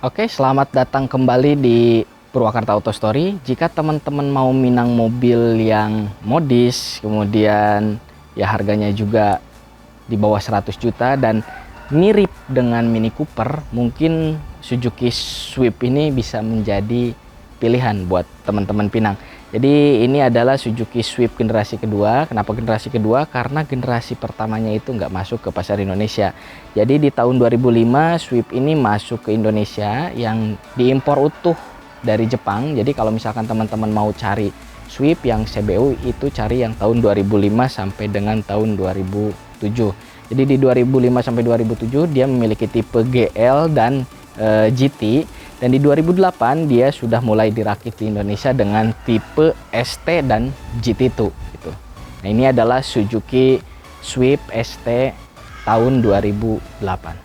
Oke, selamat datang kembali di Purwakarta Auto Story. Jika teman-teman mau minang mobil yang modis, kemudian ya harganya juga di bawah 100 juta dan mirip dengan Mini Cooper, mungkin Suzuki Swift ini bisa menjadi pilihan buat teman-teman Pinang. Jadi ini adalah Suzuki Swift generasi kedua. Kenapa generasi kedua? Karena generasi pertamanya itu nggak masuk ke pasar Indonesia. Jadi di tahun 2005 Swift ini masuk ke Indonesia yang diimpor utuh dari Jepang. Jadi kalau misalkan teman-teman mau cari Swift yang CBU itu cari yang tahun 2005 sampai dengan tahun 2007. Jadi di 2005 sampai 2007 dia memiliki tipe GL dan GT. Dan di 2008 dia sudah mulai dirakit di Indonesia dengan tipe ST dan GT2 gitu. Nah, ini adalah Suzuki Swift ST tahun 2008.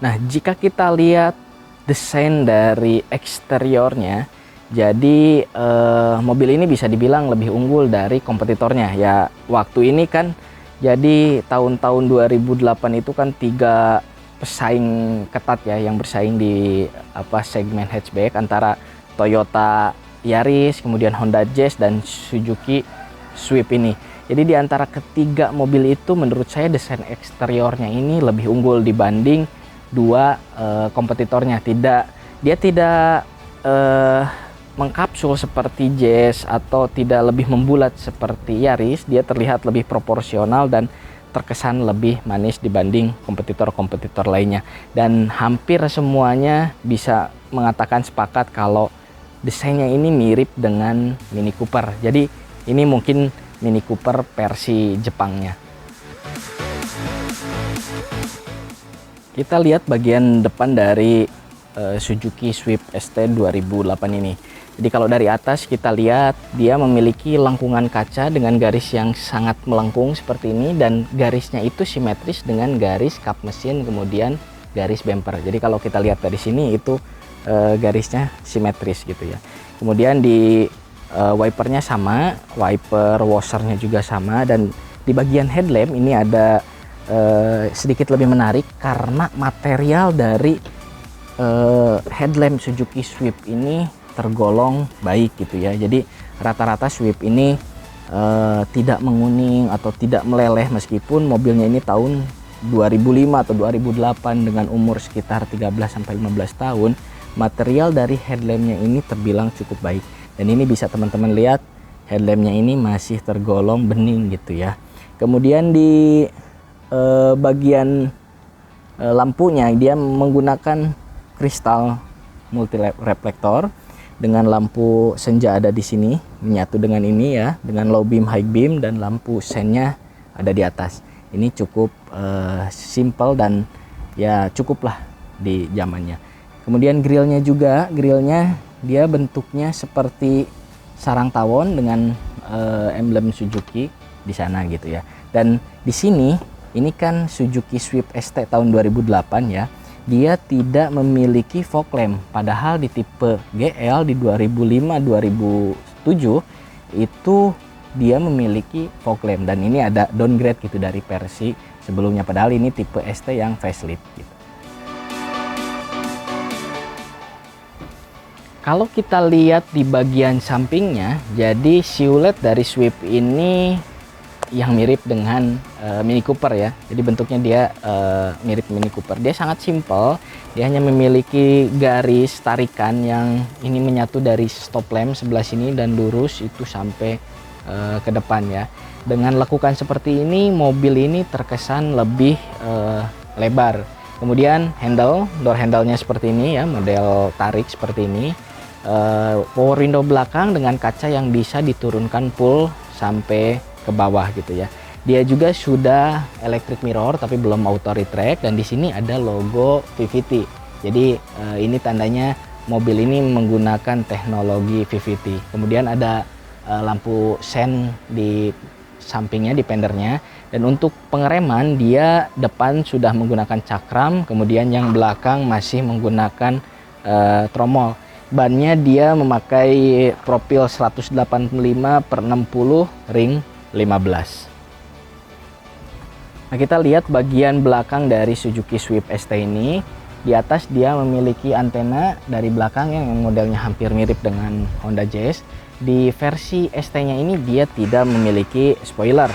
Nah, jika kita lihat desain dari eksteriornya, jadi mobil ini bisa dibilang lebih unggul dari kompetitornya. Ya, waktu ini kan, jadi tahun-tahun 2008 itu kan 3 pesaing ketat ya yang bersaing di segmen hatchback antara Toyota Yaris, kemudian Honda Jazz dan Suzuki Swift ini. Jadi di antara ketiga mobil itu menurut saya desain eksteriornya ini lebih unggul dibanding dua kompetitornya. Dia tidak mengkapsul seperti Jazz atau tidak lebih membulat seperti Yaris. Dia terlihat lebih proporsional dan terkesan lebih manis dibanding kompetitor-kompetitor lainnya. Dan hampir semuanya bisa mengatakan sepakat kalau desainnya ini mirip dengan Mini Cooper. Jadi ini mungkin Mini Cooper versi Jepangnya. Kita lihat bagian depan dari Suzuki Swift ST 2008 ini. Jadi kalau dari atas kita lihat dia memiliki lengkungan kaca dengan garis yang sangat melengkung seperti ini, dan garisnya itu simetris dengan garis kap mesin kemudian garis bumper. Jadi kalau kita lihat dari sini itu garisnya simetris gitu ya. Kemudian di wipernya sama, wiper washernya juga sama, dan di bagian headlamp ini ada sedikit lebih menarik karena material dari headlamp Suzuki Swift ini tergolong baik gitu ya. Jadi rata-rata Swift ini tidak menguning atau tidak meleleh meskipun mobilnya ini tahun 2005 atau 2008 dengan umur sekitar 13-15 tahun. Material dari headlampnya ini terbilang cukup baik, dan ini bisa teman-teman lihat headlampnya ini masih tergolong bening gitu ya. Kemudian di bagian lampunya dia menggunakan kristal multi reflektor dengan lampu senja ada di sini menyatu dengan ini ya, dengan low beam, high beam, dan lampu sennya ada di atas. Ini cukup simple dan ya cukuplah di zamannya. Kemudian grillnya juga, grillnya dia bentuknya seperti sarang tawon dengan emblem Suzuki di sana gitu ya. Dan di sini ini kan Suzuki Swift ST tahun 2008 ya. Dia tidak memiliki fog lamp, padahal di tipe GL di 2005-2007 itu dia memiliki fog lamp, dan ini ada downgrade gitu dari versi sebelumnya, padahal ini tipe ST yang facelift gitu. Kalau kita lihat di bagian sampingnya, jadi siluet dari Swift ini yang mirip dengan Mini Cooper ya. Jadi bentuknya dia mirip Mini Cooper. Dia sangat simple. Dia hanya memiliki garis tarikan yang ini menyatu dari stop lamp sebelah sini dan lurus itu sampai ke depan ya. Dengan lekukan seperti ini, mobil ini terkesan lebih lebar. Kemudian door handle-nya seperti ini ya, model tarik seperti ini. Power window belakang dengan kaca yang bisa diturunkan full sampai ke bawah gitu ya. Dia juga sudah electric mirror tapi belum auto retract, dan di sini ada logo VVT. Jadi ini tandanya mobil ini menggunakan teknologi VVT. Kemudian ada lampu sen di sampingnya, di fendernya. Dan untuk pengereman dia depan sudah menggunakan cakram, kemudian yang belakang masih menggunakan tromol. Bannya dia memakai profil 185/60 ring 15. Nah, kita lihat bagian belakang dari Suzuki Swift ST ini. Di atas dia memiliki antena dari belakang yang modelnya hampir mirip dengan Honda Jazz. Di versi ST-nya ini dia tidak memiliki spoiler,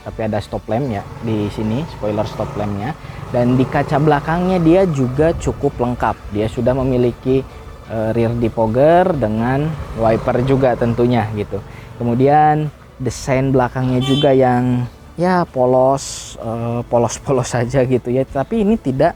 tapi ada stop lamp ya di sini, spoiler stop lampnya. Dan di kaca belakangnya dia juga cukup lengkap. Dia sudah memiliki rear defogger dengan wiper juga tentunya gitu. Kemudian desain belakangnya juga yang ya polos saja gitu ya. Tapi ini tidak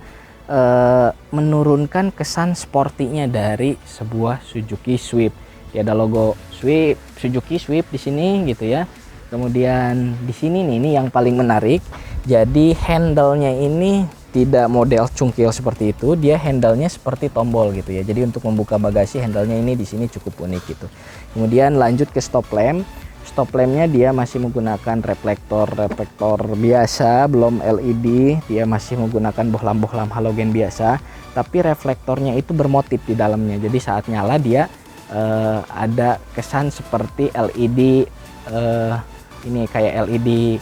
menurunkan kesan sportinya dari sebuah Suzuki Swift. Ya, ada logo Swift, Suzuki Swift di sini gitu ya. Kemudian di sini nih, ini yang paling menarik. Jadi handle-nya ini tidak model cungkil seperti itu, dia handle-nya seperti tombol gitu ya. Jadi untuk membuka bagasi handle-nya ini di sini cukup unik gitu. Kemudian lanjut ke stop lamp. Stop lamp-nya dia masih menggunakan reflektor biasa, belum LED. Dia masih menggunakan bohlam-bohlam halogen biasa, tapi reflektornya itu bermotif di dalamnya. Jadi saat nyala dia ada kesan seperti LED, ini kayak LED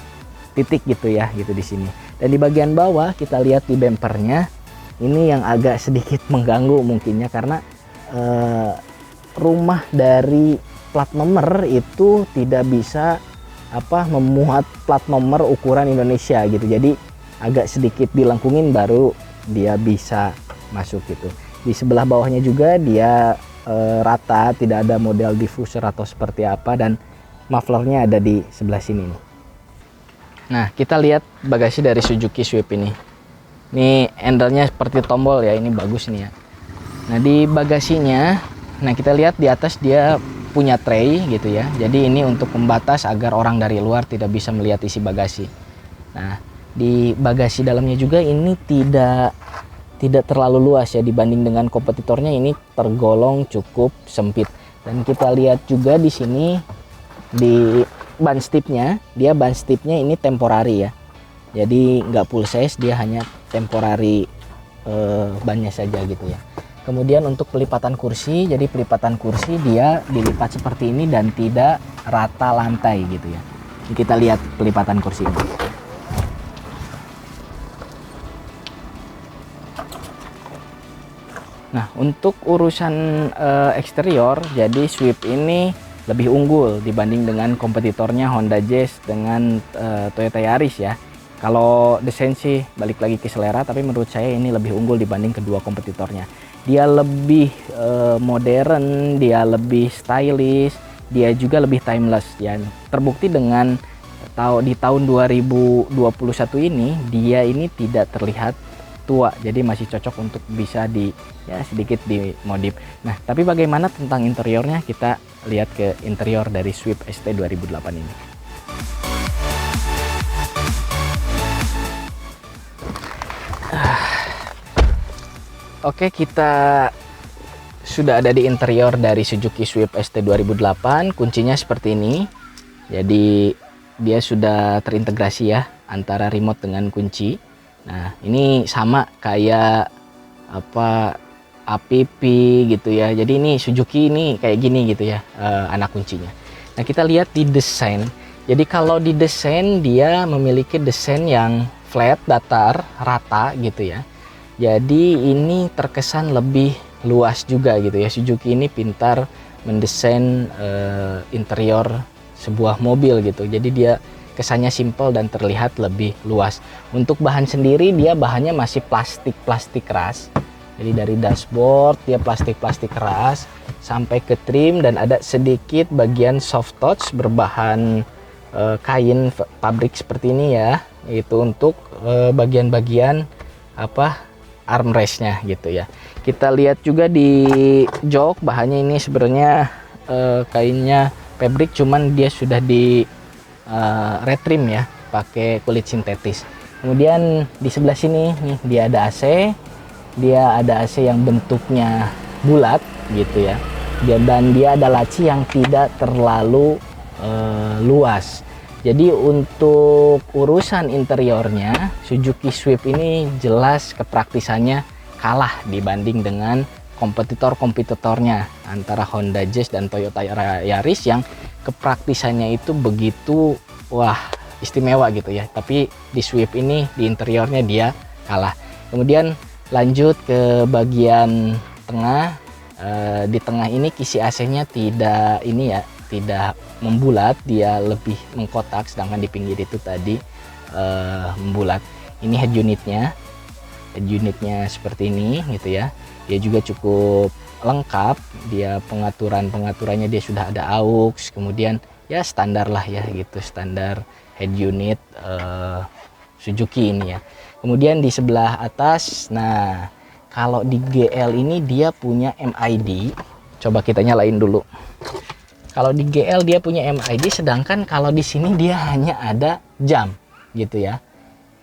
titik gitu ya, gitu di sini. Dan di bagian bawah kita lihat di bempernya, ini yang agak sedikit mengganggu mungkinnya karena rumah dari plat nomor itu tidak bisa memuat plat nomor ukuran Indonesia gitu. Jadi agak sedikit dilengkungin baru dia bisa masuk gitu. Di sebelah bawahnya juga dia rata, tidak ada model diffuser atau seperti apa, dan mufflernya ada di sebelah sini nih. Nah, kita lihat bagasi dari Suzuki Swift ini. Ini handle-nya seperti tombol ya, ini bagus nih ya. Nah, di bagasinya, nah kita lihat di atas dia punya tray gitu ya. Jadi ini untuk membatas agar orang dari luar tidak bisa melihat isi bagasi. Nah, di bagasi dalamnya juga ini tidak terlalu luas ya, dibanding dengan kompetitornya ini tergolong cukup sempit. Dan kita lihat juga di sini di ban stipnya, ban stipnya ini temporary ya. Jadi nggak full size, dia hanya temporary bannya saja gitu ya. Kemudian untuk pelipatan kursi, jadi pelipatan kursi dia dilipat seperti ini dan tidak rata lantai gitu ya. Kita lihat pelipatan kursi ini. Nah, untuk urusan eksterior, jadi Swift ini lebih unggul dibanding dengan kompetitornya Honda Jazz dengan Toyota Yaris ya. Kalau desain sih balik lagi ke selera, tapi menurut saya ini lebih unggul dibanding kedua kompetitornya. Dia lebih modern, dia lebih stylish, dia juga lebih timeless ya. Terbukti dengan di tahun 2021 ini dia ini tidak terlihat tua, jadi masih cocok untuk bisa sedikit dimodif. Nah, tapi bagaimana tentang interiornya? Kita lihat ke interior dari Swift ST 2008 ini. Oke, kita sudah ada di interior dari Suzuki Swift ST 2008. Kuncinya seperti ini. Jadi dia sudah terintegrasi ya antara remote dengan kunci. Nah, ini sama kayak APP gitu ya. Jadi ini Suzuki ini kayak gini gitu ya, anak kuncinya. Nah, kita lihat di desain. Jadi kalau di desain dia memiliki desain yang flat, datar, rata gitu ya. Jadi ini terkesan lebih luas juga gitu ya. Suzuki ini pintar mendesain interior sebuah mobil gitu. Jadi dia kesannya simple dan terlihat lebih luas. Untuk bahan sendiri dia bahannya masih plastik keras. Jadi dari dashboard dia plastik keras sampai ke trim, dan ada sedikit bagian soft touch berbahan kain pabrik seperti ini ya. Itu untuk bagian-bagian armrestnya gitu ya. Kita lihat juga di jok, bahannya ini sebenarnya kainnya pabrik, cuman dia sudah di retrim ya, pakai kulit sintetis. Kemudian di sebelah sini nih dia ada AC yang bentuknya bulat gitu ya. Dan dia ada laci yang tidak terlalu luas. Jadi untuk urusan interiornya Suzuki Swift ini jelas kepraktisannya kalah dibanding dengan kompetitornya antara Honda Jazz dan Toyota Yaris yang kepraktisannya itu begitu istimewa gitu ya. Tapi di Swift ini di interiornya dia kalah. Kemudian lanjut ke bagian tengah. Di tengah ini kisi AC-nya tidak membulat, dia lebih mengkotak, sedangkan di pinggir itu tadi membulat. Ini head unitnya seperti ini gitu ya. Dia juga cukup lengkap, dia pengaturannya dia sudah ada aux, kemudian ya standar lah ya gitu, standar head unit Suzuki ini ya. Kemudian di sebelah atas, nah kalau di GL ini dia punya MID, coba kita nyalain dulu. Kalau di GL dia punya MID, sedangkan kalau di sini dia hanya ada jam gitu ya.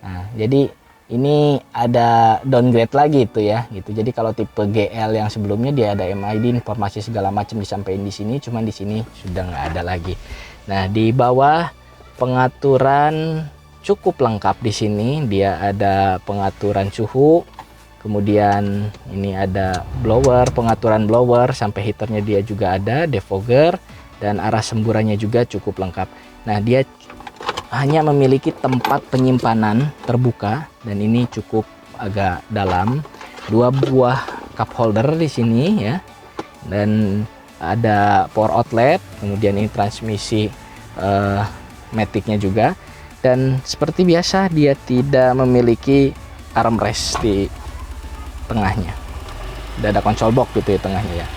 Nah, jadi ini ada downgrade lagi itu ya gitu. Jadi kalau tipe GL yang sebelumnya dia ada MID, informasi segala macam disampaikan di sini, cuman di sini sudah nggak ada lagi. Nah, di bawah pengaturan cukup lengkap di sini. Dia ada pengaturan suhu, kemudian ini ada blower, pengaturan blower, sampai heaternya dia juga ada, defogger, dan arah semburannya juga cukup lengkap. Nah, dia hanya memiliki tempat penyimpanan terbuka dan ini cukup agak dalam. 2 buah cup holder di sini ya. Dan ada power outlet, kemudian ini transmisi matic-nya juga. Dan seperti biasa dia tidak memiliki armrest di tengahnya. Tidak ada konsol box gitu ya tengahnya ya.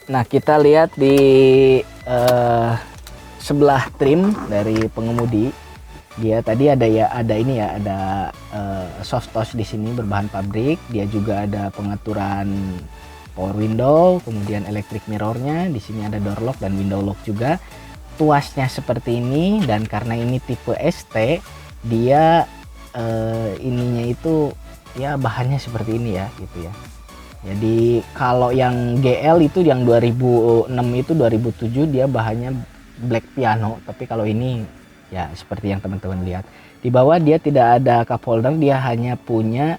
Nah, kita lihat di sebelah trim dari pengemudi. Dia tadi ada soft touch di sini berbahan pabrik. Dia juga ada pengaturan power window, kemudian electric mirrornya. Di sini ada door lock dan window lock juga. Tuasnya seperti ini, dan karena ini tipe ST, dia ininya itu ya bahannya seperti ini ya gitu ya. Jadi kalau yang GL itu yang 2006 itu 2007 dia bahannya black piano, tapi kalau ini ya seperti yang teman-teman lihat. Di bawah dia tidak ada cup holder, dia hanya punya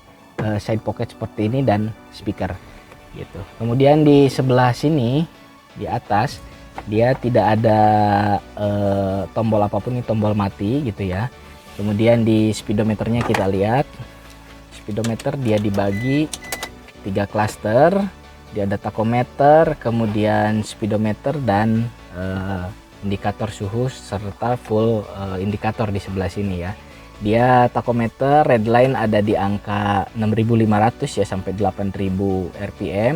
side pocket seperti ini dan speaker gitu. Kemudian di sebelah sini di atas dia tidak ada tombol apapun, ini tombol mati gitu ya. Kemudian di speedometernya kita lihat, speedometer dia dibagi 3 cluster. Dia ada tachometer, kemudian speedometer dan indikator suhu serta full indikator di sebelah sini ya. Dia tachometer redline ada di angka 6.500 ya sampai 8.000 rpm.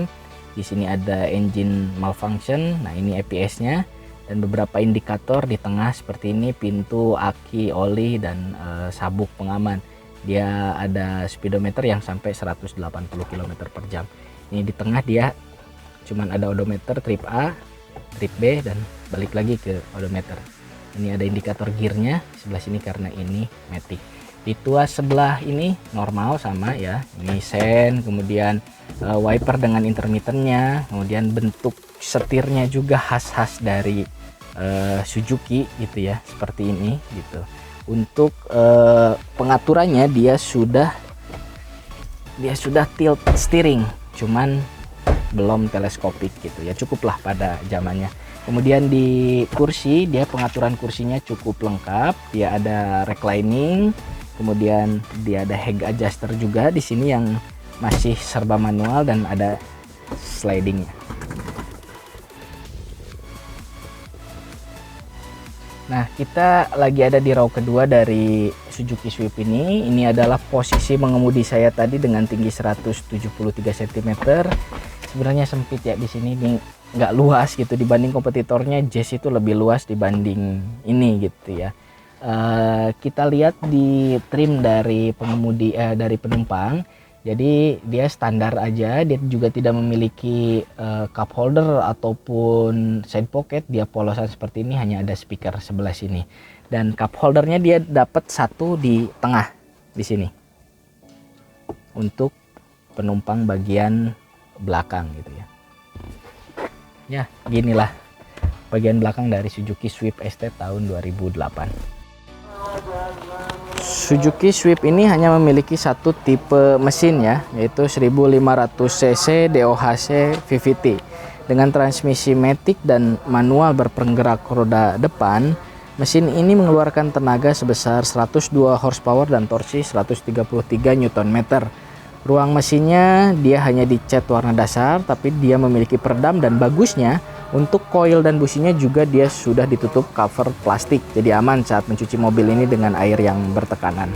Di sini ada engine malfunction. Nah, ini EPS-nya dan beberapa indikator di tengah seperti ini, pintu, aki, oli, dan sabuk pengaman. Dia ada speedometer yang sampai 180 km per jam. Ini di tengah dia cuman ada odometer trip A, trip B, dan balik lagi ke odometer. Ini ada indikator gearnya sebelah sini karena ini matic. Di tuas sebelah ini normal sama ya. Ini sen, kemudian wiper dengan intermittennya, kemudian bentuk setirnya juga khas-khas dari Suzuki gitu ya, seperti ini gitu. Untuk pengaturannya dia sudah tilt steering, cuman belum teleskopik gitu ya, cukuplah pada zamannya. Kemudian di kursi, dia pengaturan kursinya cukup lengkap. Dia ada reclining, kemudian dia ada head adjuster juga di sini yang masih serba manual dan ada slidingnya. Nah, kita lagi ada di row kedua dari Suzuki Swift ini. Ini adalah posisi mengemudi saya tadi dengan tinggi 173 cm. Sebenarnya sempit ya di sini, nggak luas gitu dibanding kompetitornya. Jazz itu lebih luas dibanding ini gitu ya. Kita lihat di trim dari pengemudi dari penumpang. Jadi dia standar aja, dia juga tidak memiliki cup holder ataupun side pocket. Dia polosan seperti ini, hanya ada speaker sebelah sini. Dan cup holdernya dia dapat satu di tengah di sini untuk penumpang bagian belakang gitu ya. Ya, ginilah bagian belakang dari Suzuki Swift ST tahun 2008. Suzuki Swift ini hanya memiliki satu tipe mesin ya, yaitu 1500 cc DOHC VVT. Dengan transmisi matic dan manual berpenggerak roda depan, mesin ini mengeluarkan tenaga sebesar 102 horsepower dan torsi 133 Nm. Ruang mesinnya dia hanya dicat warna dasar, tapi dia memiliki peredam, dan bagusnya untuk koil dan businya juga dia sudah ditutup cover plastik, jadi aman saat mencuci mobil ini dengan air yang bertekanan.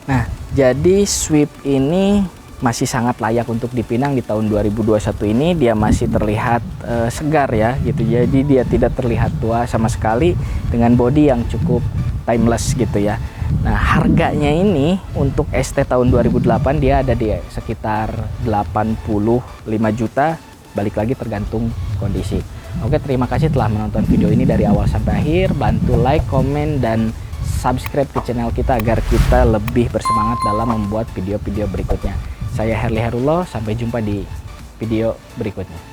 Nah, jadi Swift ini masih sangat layak untuk dipinang di tahun 2021 ini. Dia masih terlihat segar ya gitu, jadi dia tidak terlihat tua sama sekali dengan bodi yang cukup timeless gitu ya. Nah, harganya ini untuk ST tahun 2008 dia ada di sekitar 85 juta, balik lagi tergantung kondisi. Oke, terima kasih telah menonton video ini dari awal sampai akhir. Bantu like, komen, dan subscribe ke channel kita agar kita lebih bersemangat dalam membuat video-video berikutnya. Saya Herli Herullah, sampai jumpa di video berikutnya.